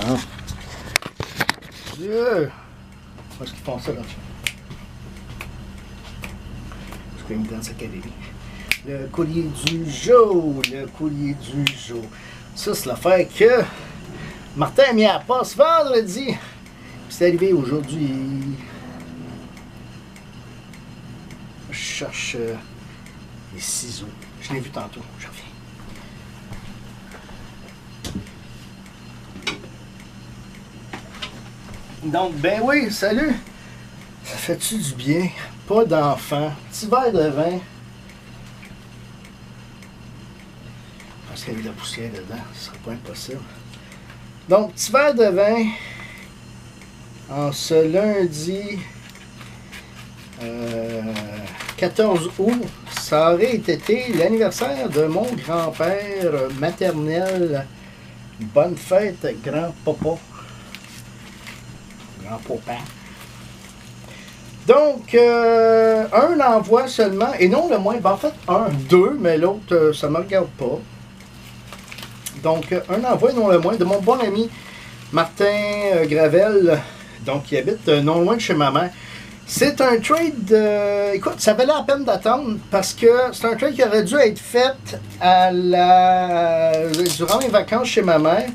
Non. Dieu! Où est-ce qu'ils font ça, là? Scream Dance Academy. Le collier du jour. Le collier du jour. Ça, c'est l'affaire que Martin a mis à la passe vendredi. C'est arrivé aujourd'hui. Je cherche les ciseaux. Je l'ai vu tantôt. Je reviens. Donc, ben oui, salut! Ça fait-tu du bien? Pas d'enfant. Petit verre de vin. Parce qu'il y a eu de la poussière dedans. Ce serait pas impossible. Donc, petit verre de vin. En ce lundi 14 août, ça aurait été l'anniversaire de mon grand-père maternel. Bonne fête, grand-papa. Grand-papa. Donc, un envoi seulement, et non le moins, ben en fait, deux, mais l'autre, ça ne me regarde pas. Donc, un envoi, non le moins, de mon bon ami Martin Gravel, donc qui habite non loin de chez ma mère. C'est un trade, écoute, ça valait la peine d'attendre parce que c'est un trade qui aurait dû être fait durant mes vacances chez ma mère,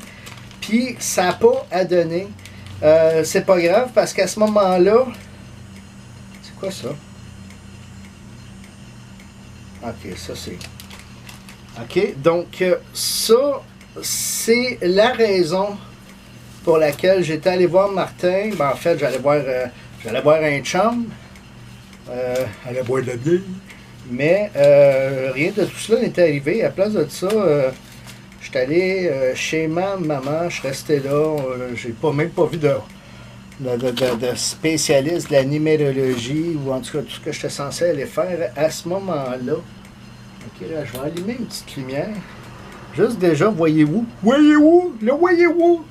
puis ça n'a pas à donner. C'est pas grave parce qu'à ce moment-là, c'est quoi ça? Ok, ça c'est... Ok, donc ça, c'est la raison pour laquelle j'étais allé voir Martin. Ben, en fait, j'allais voir un chum. Aller boire de la bière. Mais rien de tout cela n'était arrivé. À la place de ça, j'étais allé chez ma maman. Je restais là. J'ai même pas vu de spécialiste de la numérologie, ou en tout cas tout ce que j'étais censé aller faire à ce moment-là. Ok, là, je vais allumer une petite lumière. Juste déjà, voyez-vous? Voyez-vous? Le voyez-vous?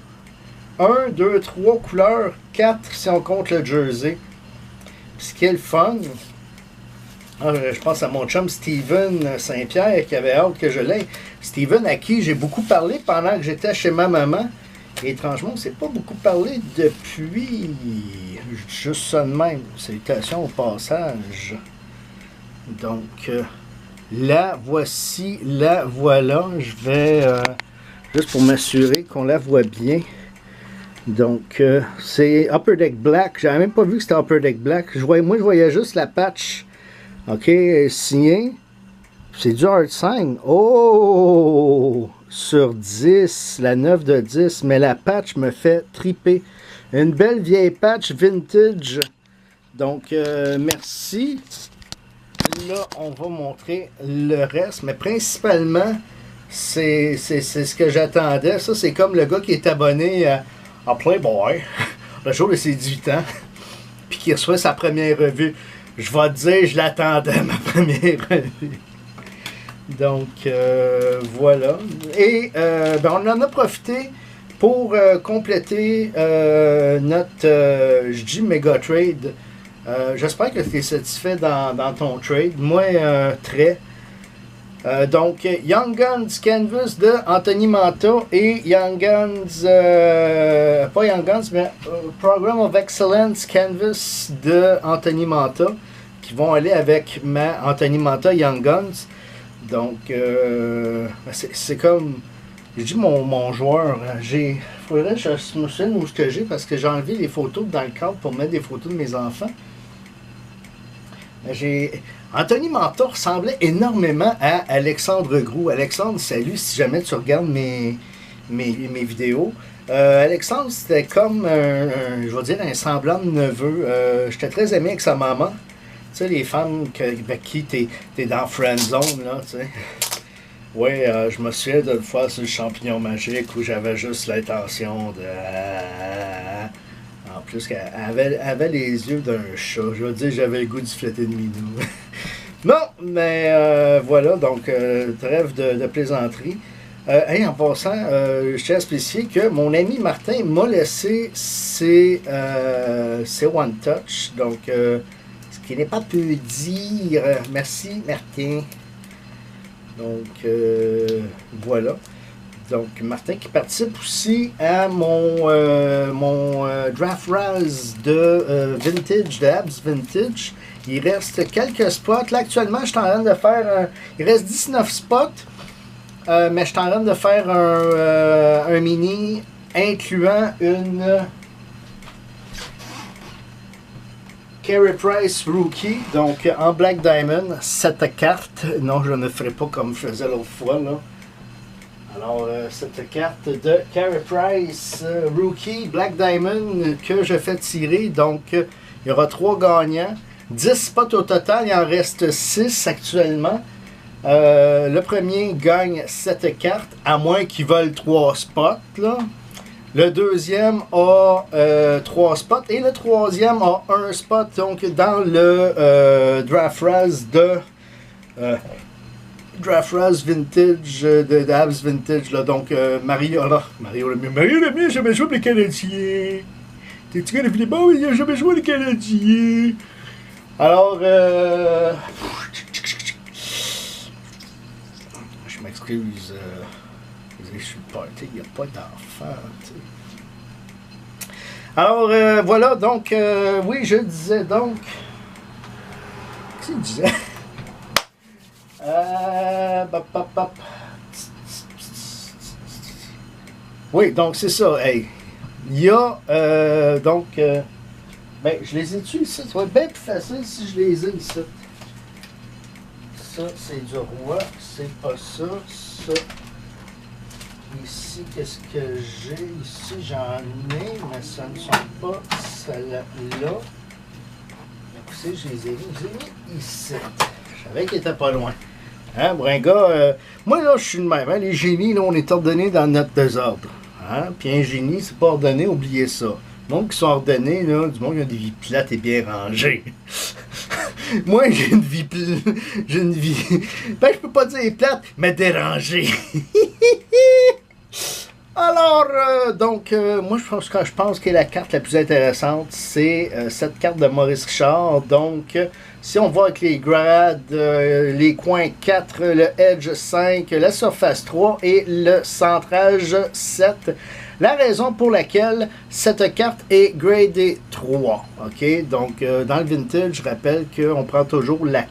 1, 2, 3 couleurs, 4 si on compte le jersey. Puis ce qui est le fun, je pense à mon chum Steven Saint-Pierre qui avait hâte que je l'aie. Steven à qui j'ai beaucoup parlé pendant que j'étais chez ma maman. Et étrangement, on ne s'est pas beaucoup parlé depuis. Juste ça de même. Salutations au passage. Donc, la voici, la voilà. Je vais, juste pour m'assurer qu'on la voit bien. Donc, c'est Upper Deck Black. J'avais même pas vu que c'était Upper Deck Black. Moi, je voyais juste la patch. OK, signée. C'est du hard sign. Oh! Sur 10, la 9 de 10. Mais la patch me fait triper. Une belle vieille patch vintage. Donc, merci. Là, on va montrer le reste. Mais principalement, c'est ce que j'attendais. Ça, c'est comme le gars qui est abonné à Playboy, le jour de ses 18 ans, puis qui reçoit sa première revue. Je vais te dire, je l'attendais, ma première revue. Donc, voilà. Et ben, on en a profité pour compléter notre, je dis méga trade. J'espère que tu es satisfait dans ton trade. Moi, très. Donc, Young Guns Canvas de Anthony Manta et Young Guns, pas Young Guns, mais Program of Excellence Canvas de Anthony Manta qui vont aller avec ma Anthony Manta Young Guns. Donc, c'est comme, je dis mon joueur, faudrait que je me souvienne où j'ai parce que j'ai enlevé les photos dans le cadre pour mettre des photos de mes enfants. Anthony Manta ressemblait énormément à Alexandre Groux. Alexandre, salut si jamais tu regardes mes vidéos. Alexandre, c'était comme je vais dire un semblant de neveu. J'étais très aimé avec sa maman. Tu sais, les femmes avec qui t'es dans friend zone, là, tu sais. Oui, je me souviens de le faire sur le champignon magique où j'avais juste l'intention de... En plus, qu'elle avait les yeux d'un chat. Je veux dire, j'avais le goût du flété de minou. Non, mais voilà, donc, trêve de plaisanterie. Hey, en passant, je tiens à spécifier que mon ami Martin m'a laissé ses One Touch. Donc, ce qui n'est pas peu dire. Merci, Martin. Donc, voilà. Donc, Martin qui participe aussi à mon Draft Raz de Vintage, de Habs Vintage. Il reste quelques spots. Là, actuellement, je suis en train de faire il reste 19 spots. Mais je suis en train de faire un mini incluant une Carey Price Rookie, donc en Black Diamond, 7 cartes. Non, je ne ferai pas comme je faisais l'autre fois, là. Alors, cette carte de Carey Price Rookie Black Diamond que je fais tirer. Donc, il y aura 3 gagnants. 10 spots au total, il en reste 6 actuellement. Le premier gagne 7 cartes, à moins qu'ils veulent 3 spots, là. Le deuxième a 3 spots et le troisième a 1 spot. Donc, dans le Draft Raz de Draft Raz Vintage de Habs Vintage. Là. Donc, Mario Lemieux, j'ai jamais joué pour les Canadiens. T'es-tu gars de Philippon? Il n'a jamais joué les Canadiens. Alors, je m'excuse. Je suis pas, il n'y a pas d'enfant. Alors, voilà, donc, oui, je disais donc. Qu'est-ce que je disais? Oui, donc c'est ça. Hey. Il y a, donc, ben, je les ai-tu ici? Ça va être bien plus facile si je les ai ici. Ça, c'est du roi. C'est pas ça. Ça. Ici, qu'est-ce que j'ai? Ici, j'en ai, mais ça ne sont pas celles-là. Écoutez, je les ai mis ici. Je savais qu'ils n'étaient pas loin. Hein, pour un gars, moi, là, je suis le même. Hein, les génies, là, on est ordonnés dans notre désordre. Hein? Puis un génie, c'est pas ordonné, oubliez ça. Le monde qui sont ordonnés, là, du monde qui a des vies plates et bien rangées. Moi, j'ai une vie ben, je peux pas dire plate, mais dérangée. Alors, donc, moi, je pense que la carte la plus intéressante, c'est cette carte de Maurice Richard. Donc, si on voit avec les grades, les coins 4, le edge 5, la surface 3 et le centrage 7, la raison pour laquelle cette carte est gradée 3. OK? Donc, dans le vintage, je rappelle qu'on prend toujours la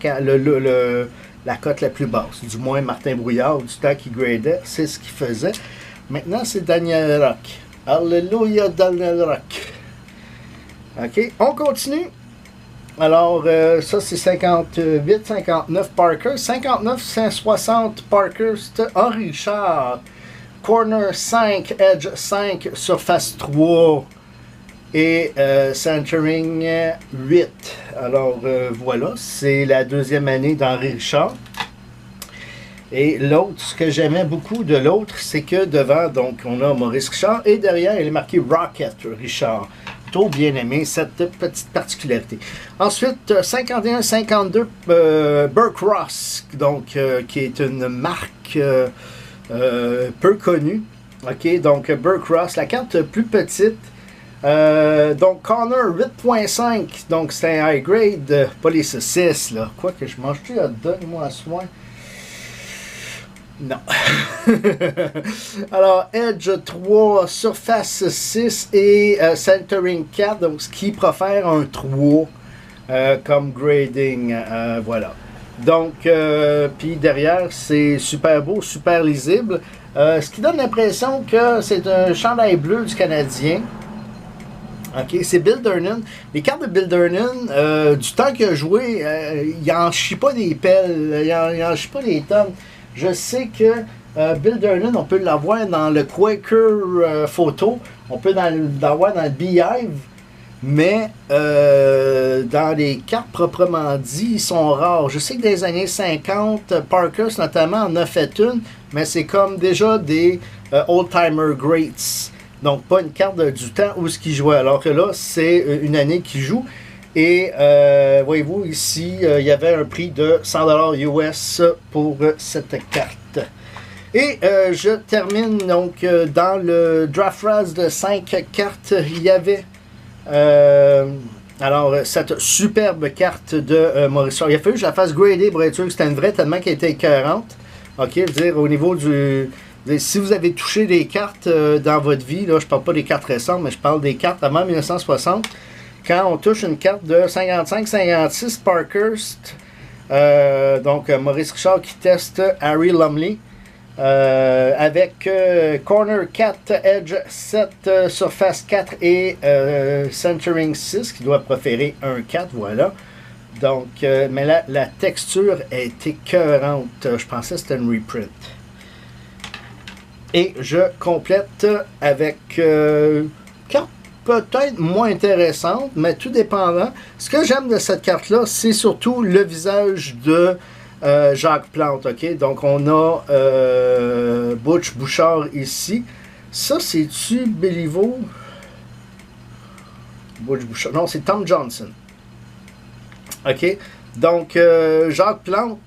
cote la plus basse. Du moins, Martin Brouillard, du temps qu'il gradait, c'est ce qu'il faisait. Maintenant, c'est Daniel Rock. Alléluia, Daniel Rock. OK, on continue. Alors, ça, c'est 58, 59 Parker. 59, 160 Parker, c'était Henri Richard. Corner 5, Edge 5, Surface 3 et Centering 8. Alors, voilà, c'est la deuxième année d'Henri Richard. Et l'autre, ce que j'aimais beaucoup de l'autre, c'est que devant, donc, on a Maurice Richard et derrière, il est marqué Rocket Richard. Plutôt bien aimé, cette petite particularité. Ensuite, 51-52 Burke Ross, donc, qui est une marque peu connue. OK, donc, Burke Ross, la carte plus petite. Donc, Connor 8.5, donc c'est un high grade, pas les saucisses, là. Quoi que je mange-tu hot dog, moi, à soin? Non. Alors, Edge 3, Surface 6 et Centering 4, donc ce qui profère un 3 comme grading. Voilà. Donc, puis derrière, c'est super beau, super lisible. Ce qui donne l'impression que c'est un chandail bleu du Canadien. OK, c'est Bill Durnan. Les cartes de Bill Durnan, du temps qu'il a joué, il n'en chie pas des pelles, il n'en chie pas des tonnes. Je sais que Bill Durnan, on peut l'avoir dans le Quaker photo, on peut l'avoir dans le Beehive, mais dans les cartes proprement dit, ils sont rares. Je sais que dans les années 50, Parkers notamment en a fait une, mais c'est comme déjà des old-timer greats. Donc, pas une carte du temps où ce qu'il jouait. Alors que là, c'est une année qu'il joue. Et voyez-vous, ici, il y avait un prix de 100$ US pour cette carte. Et je termine donc dans le Draft Raz de 5 cartes. Il y avait alors cette superbe carte de Maurice Richard. Il a fallu que je la fasse grader pour être sûr que c'était une vraie tellement qu'elle était écœurante. OK, je veux dire, au niveau du Si vous avez touché des cartes dans votre vie, là, je parle pas des cartes récentes, mais je parle des cartes avant 1960, quand on touche une carte de 55-56 Parkhurst, donc Maurice Richard qui teste Harry Lumley, avec Corner 4, Edge 7, Surface 4 et Centering 6, qui doit préférer un 4, voilà. Donc, mais la texture est écœurante. Je pensais que c'était une reprint. Et je complète avec carte peut-être moins intéressante, mais tout dépendant. Ce que j'aime de cette carte-là, c'est surtout le visage de Jacques Plante. OK? Donc, on a Butch Bouchard ici. Ça, c'est-tu Béliveau? Butch Bouchard. Non, c'est Tom Johnson. OK? Donc, Jacques Plante,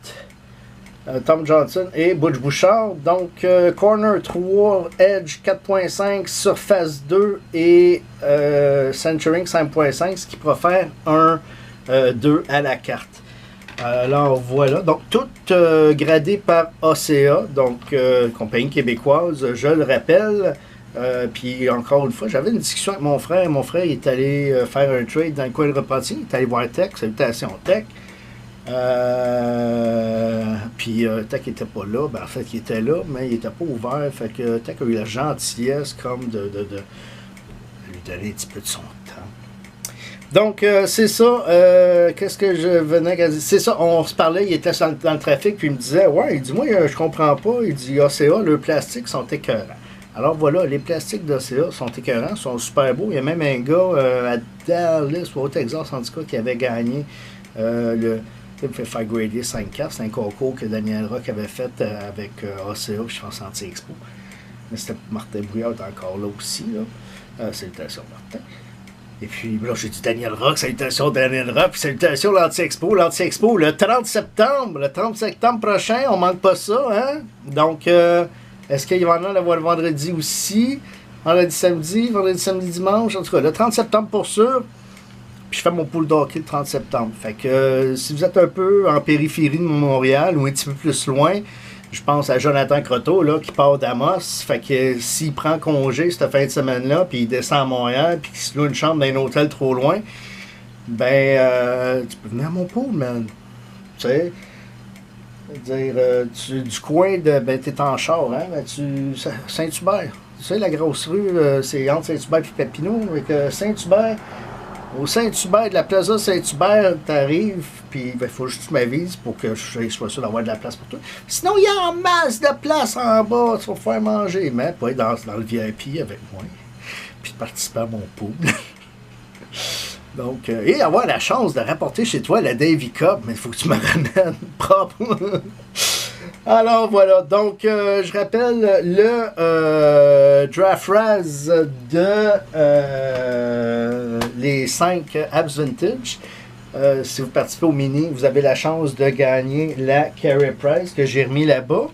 Tom Johnson et Butch Bouchard. Donc, Corner 3, Edge 4.5, Surface 2 et Centering 5.5, ce qui profère un 2 à la carte. Alors, voilà. Donc, tout gradé par ACA, donc compagnie québécoise, je le rappelle. Puis encore une fois, j'avais une discussion avec mon frère. Mon frère il est allé faire un trade dans le coin de Repentigny. Il est allé voir Tech. Salutations Tech. Puis Tech n'était pas là. Ben, en fait, il était là, mais il n'était pas ouvert. Fait que Tech a eu la gentillesse comme de lui donner un petit peu de son temps. Donc, c'est ça. Qu'est-ce que je venais à dire? C'est ça, on se parlait, il était dans le trafic, puis il me disait, ouais, il dit, moi, je comprends pas. Il dit, ACA, leurs plastiques sont écœurants. Alors voilà, les plastiques d'ACA sont écœurants, sont super beaux. Il y a même un gars à Dallas, ou au Texas, en tout cas, qui avait gagné le Fire Grade 5-4. C'est un concours que Daniel Rock avait fait avec ACA, puis je pense Anti-Expo. Mais c'était Martin Brouillard encore là aussi. Là. Salutations, Martin. Et puis, là, j'ai dit Daniel Rock, salutations Daniel Rock, puis salutations l'Anti-Expo. L'Anti-Expo, le 30 septembre, prochain, on manque pas ça, hein? Donc, est-ce qu'il va y en avoir le vendredi aussi? Vendredi, samedi, dimanche, en tout cas, le 30 septembre pour sûr. Puis je fais mon pool d'hockey le 30 septembre. Fait que si vous êtes un peu en périphérie de Montréal ou un petit peu plus loin, je pense à Jonathan Croteau, là, qui part d'Amos. Fait que s'il prend congé cette fin de semaine-là, puis il descend à Montréal, puis qu'il se loue une chambre dans un hôtel trop loin, ben, tu peux venir à mon pool, man. Tu sais, dire, du coin de, ben, t'es en char, hein, ben, Saint-Hubert. Tu sais, la grosse rue, c'est entre Saint-Hubert et Papineau, avec Saint-Hubert. Au Saint-Hubert, de la plaza Saint-Hubert, t'arrives, puis il faut juste que tu m'avises pour que je sois sûr d'avoir de la place pour toi. Sinon, il y a en masse de place en bas, tu vas faire manger, mais pas être dans le VIP avec moi, puis participer à mon pool. Donc, et avoir la chance de rapporter chez toi la Davy Cup, mais il faut que tu me ramènes propre. Alors voilà, donc je rappelle le Draft Raz de les 5 Abs Vintage. Si vous participez au mini, vous avez la chance de gagner la Carey Prize que j'ai remis là-bas.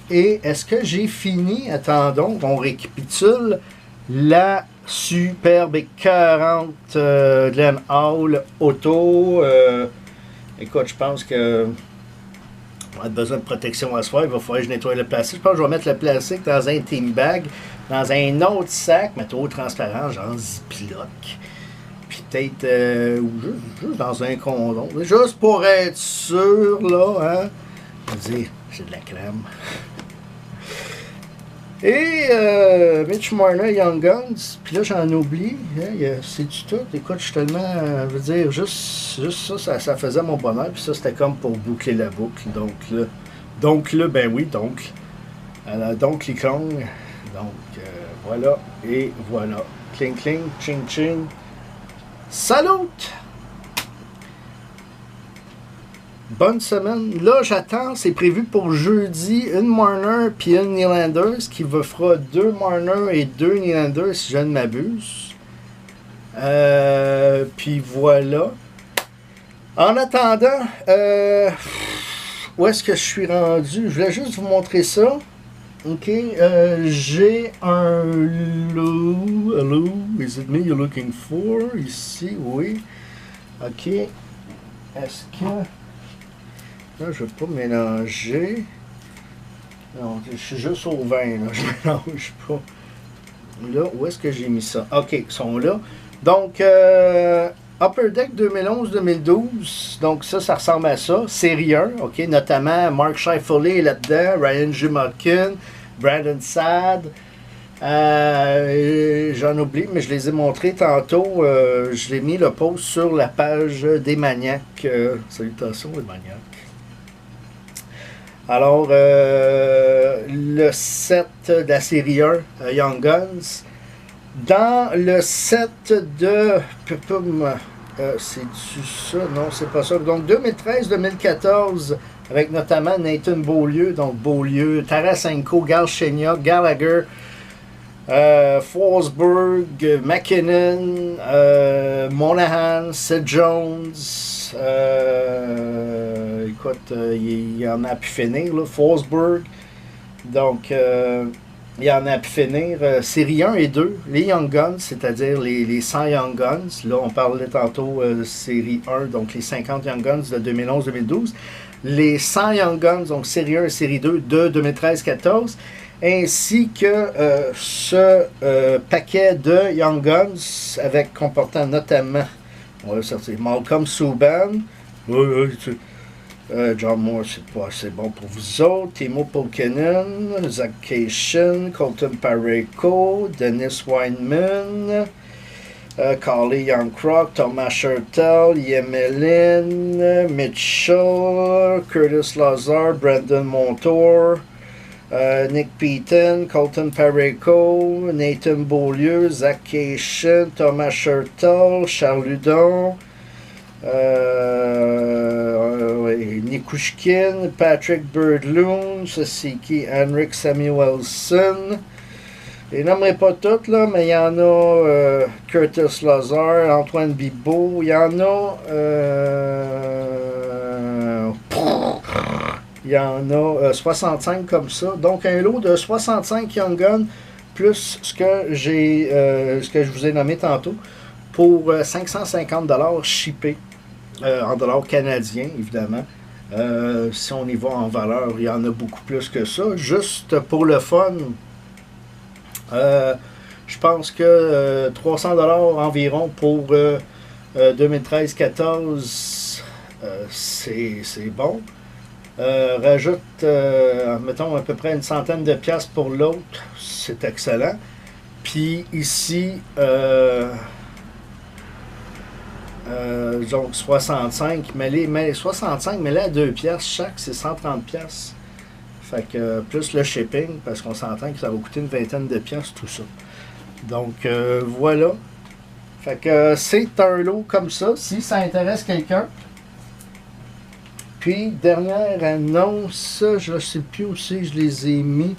Et est-ce que j'ai fini? Attendons, on récapitule la superbe et 40 Glen Hall Auto. Écoute, je pense que on a besoin de protection à soir. Il va falloir que je nettoie le plastique. Je pense que je vais mettre le plastique dans un team bag, dans un autre sac, mais trop transparent, genre Ziploc. Puis peut-être ou juste dans un condom. Juste pour être sûr, là, hein. Je veux dire, j'ai de la crème. Et Mitch Marner, Young Guns, puis là j'en oublie, hein, c'est-tu tout? Écoute, je suis tellement, je veux dire, juste ça faisait mon bonheur, puis ça c'était comme pour boucler la boucle, donc là, ben oui, donc les clones, donc voilà, et voilà, cling cling, ching ching, salut! Bonne semaine. Là, j'attends, c'est prévu pour jeudi, une Marner puis une Nylander, ce qui vous fera 2 Marner et 2 Nylander si je ne m'abuse. Puis voilà. En attendant, où est-ce que je suis rendu? Je voulais juste vous montrer ça. Ok, j'ai un hello, is it me you're looking for? Ici, oui. Ok, est-ce que... Là, je ne veux pas mélanger. Non, je suis juste au vin, là. Je mélange pas. Là, où est-ce que j'ai mis ça? OK, ils sont là. Donc, Upper Deck 2011-2012. Donc, ça ressemble à ça. Série 1, OK, notamment Mark Scheifele est là-dedans, Ryan Jumakin, Brandon Saad. J'en oublie, mais je les ai montrés tantôt. Je l'ai mis le post sur la page des maniaques. Salutations, les maniaques. Alors, le set de la série 1, Young Guns. Dans le set de... c'est-tu ça? Non, c'est pas ça. Donc, 2013-2014, avec notamment Nathan Beaulieu, donc Beaulieu, Tarasenko, Galchenyuk, Gallagher, Forsberg, McKinnon, Monahan, Seth Jones. Écoute, il y en a pu finir, là, Forsberg. Donc, il y en a pu finir. Série 1 et 2, les Young Guns, c'est-à-dire les 100 Young Guns. Là, on parlait tantôt série 1, donc les 50 Young Guns de 2011-2012. Les 100 Young Guns, donc série 1 et série 2 de 2013-14. Ainsi que ce paquet de Young Guns avec comportant notamment, on va sortir, Malcolm Subban, John Moore, c'est pas assez bon pour vous autres, Timo Pulkkinen, Zach Cation, Colton Parayko, Dennis Weinman, Carly Youngcroft, Thomas Schertel, Yemelin, Mitchell, Curtis Lazar, Brandon Montour, Nick Peaton, Colton Parayko, Nathan Beaulieu, Zach Cation, Thomas Schertel, Charles Ludon, Nikushkin, Patrick Birdloon, ceci qui est Henrik Samuelson. Je les nommerai pas toutes, là, mais il y en a Curtis Lazar, Antoine Bibeau, il y en a il y en a 65 comme ça. Donc un lot de 65 Young Guns plus ce que je vous ai nommé tantôt pour 550$ shippé en dollars canadiens, évidemment. Si on y va en valeur, il y en a beaucoup plus que ça. Juste pour le fun, je pense que 300$ environ pour 2013-14, c'est bon. Rajoute, mettons, à peu près une centaine de piastres pour l'autre, c'est excellent. Puis ici, donc 65, mais les 65, mais là à 2 piastres chaque, c'est 130 piastres. Fait que plus le shipping, parce qu'on s'entend que ça va coûter une vingtaine de piastres tout ça. Donc voilà. Fait que c'est un lot comme ça, si ça intéresse quelqu'un. Puis, dernière annonce, je ne sais plus où c'est, je les ai mis.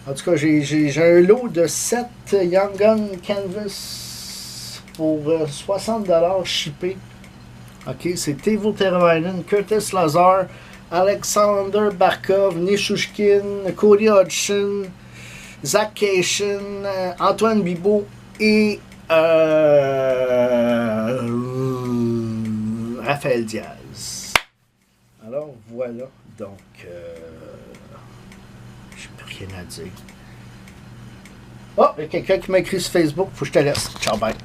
En tout cas, j'ai un lot de 7 Young Gun Canvas pour 60$ shippé. OK, c'est Teuvo Teravainen, Curtis Lazar, Alexander Barkov, Nishushkin, Cody Hodgson, Zach Cation, Antoine Bibeau et Raphaël Diaz. Alors voilà, donc j'ai plus rien à dire. Oh, il y a quelqu'un qui m'a écrit sur Facebook, faut que je te laisse. Ciao, bye.